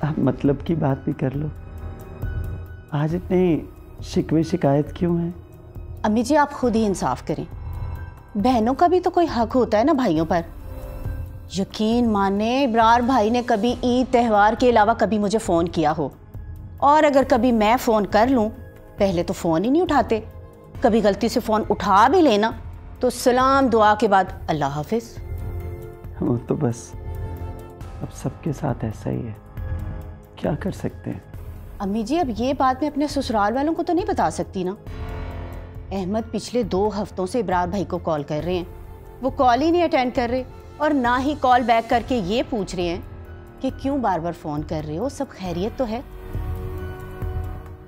आप मतलब की बात भी कर लो। आज इतने शिकवे शिकायत क्यों हैं? अम्मी जी आप खुद ही इंसाफ करें, बहनों का भी तो कोई हक होता है ना भाइयों पर। यकीन माने इब्रार भाई ने कभी ईद त्यौहार के अलावा कभी मुझे फ़ोन किया हो, और अगर कभी मैं फ़ोन कर लूँ पहले तो फ़ोन ही नहीं उठाते, कभी गलती से फ़ोन उठा भी लेना तो सलाम दुआ के बाद अल्लाह हाफिज़। वो तो बस अब सबके साथ ऐसा ही है, क्या कर सकते हैं। अम्मी जी अब ये बात मैं अपने ससुराल वालों को तो नहीं बता सकती ना। अहमद पिछले 2 हफ्तों से इब्रार भाई को कॉल कर रहे हैं, वो कॉल ही नहीं अटेंड कर रहे और ना ही कॉल बैक करके ये पूछ रहे हैं कि क्यों बार बार फ़ोन कर रहे हो, सब खैरियत तो है।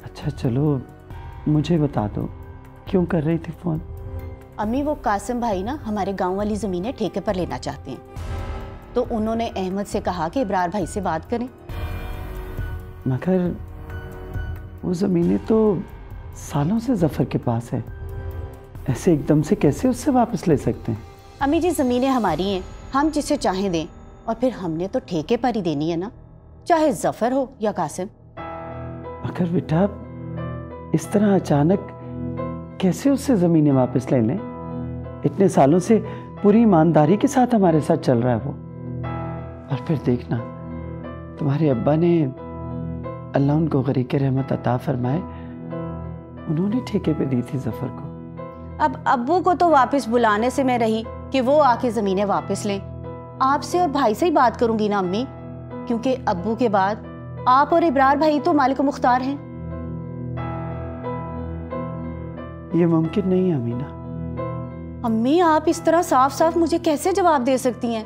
अच्छा चलो मुझे बता दो क्यों कर रही थी फ़ोन? अम्मी वो कासिम भाई ना हमारे गांव वाली ज़मीनें ठेके पर लेना चाहते हैं, तो उन्होंने अहमद से कहा कि इब्रार भाई से बात करें। मगर वो ज़मीनें तो सालों से जफ़र के पास है, ऐसे एकदम से कैसे उससे वापस ले सकते हैं? अम्मी जी ज़मीनें हमारी हैं, हम जिसे चाहें दें, और फिर हमने तो ठेके पर ही देनी है ना, चाहे जफ़र हो या कासिम। मगर बेटा इस तरह अचानक कैसे उससे ज़मीनें वापस ले लें? इतने सालों से पूरी ईमानदारी के साथ हमारे साथ चल रहा है वो। और फिर देखना तुम्हारे अब्बा ने, अल्लाह उनको गरीक रहमत अता फरमाए, उन्होंने ठेके पे दी थी जफ़र को। अब अब्बू को तो वापस बुलाने से मैं रही कि वो आके ज़मीनें वापस लें। आपसे और भाई से ही बात करूंगी ना अम्मी, क्योंकि अब्बू के बाद आप और इब्रार भाई तो मालिक मुख्तार हैं। ये मुमकिन नहीं है अमीना। अम्मी आप इस तरह साफ साफ मुझे कैसे जवाब दे सकती हैं?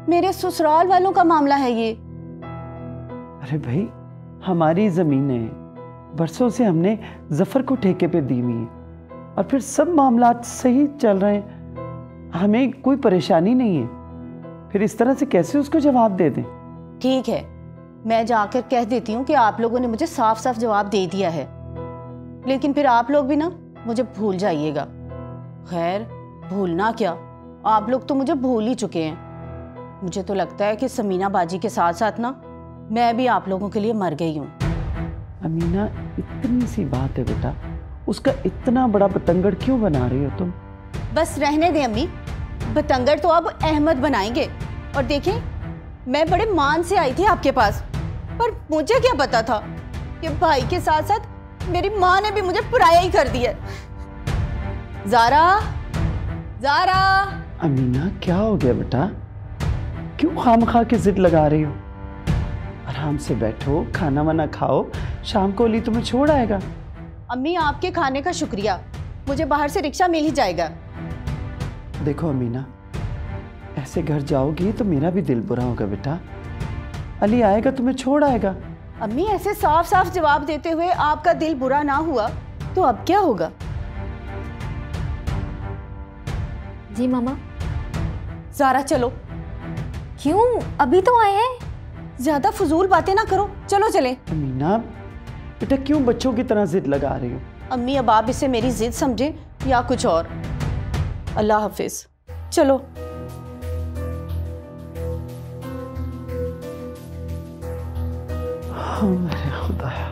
मेरे ससुराल वालों का मामला है ये। अरे भाई हमारी ज़मीनें बरसों से हमने जफ़र को ठेके पे दी हुई हैं और फिर सब मामला सही चल रहे हैं, हमें कोई परेशानी नहीं है, फिर इस तरह से कैसे उसको जवाब दे दें? ठीक है मैं जाकर कह देती हूँ कि आप लोगों ने मुझे साफ साफ जवाब दे दिया है, लेकिन फिर आप लोग भी ना मुझे भूल जाइएगा। खैर भूलना क्या, आप लोग तो मुझे भूल ही चुके हैं। मुझे तो लगता है कि समीना बाजी के साथ साथ ना मैं भी आप लोगों के लिए मर गई हूँ। अमीना इतनी सी बात है बेटा, उसका इतना बड़ा बतंगड़ क्यों बना रही हो तुम? बस रहने दें अम्मी, बतंगड़ तो अब अहमद बनाएंगे। और देखें मैं बड़े मान से आई थी आपके पास, पर मुझे क्या पता था कि भाई के साथ साथ मेरी माँ ने भी मुझे पराया ही कर दिया। ज़ारा, ज़ारा। अमीना क्या हो गया बेटा, क्यों खामखा के जिद लगा रही हो? आराम से बैठो, खाना वाना खाओ, शाम को अली तुम्हें छोड़ आएगा। अम्मी आपके खाने का शुक्रिया, मुझे बाहर से रिक्शा मिल ही जाएगा। देखो अमीना ऐसे घर जाओगी तो मेरा भी दिल बुरा होगा बेटा, अली आएगा तुम्हें छोड़ आएगा। अम्मी ऐसे साफ साफ जवाब देते हुए आपका दिल बुरा ना हुआ तो अब क्या होगा? जी मामा। ज़ारा चलो। क्यों, अभी तो आए हैं। ज्यादा फजूल बातें ना करो, चलो चले। अमीना बेटा क्यों बच्चों की तरह जिद लगा रही हो? अम्मी अब आप इसे मेरी जिद समझे या कुछ और। अल्लाह हाफिज, चलो। हाँ मेरे खुदाया,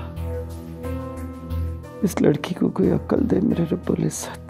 इस लड़की को कोई अक्ल दे मेरे रब्बुल इज्जत।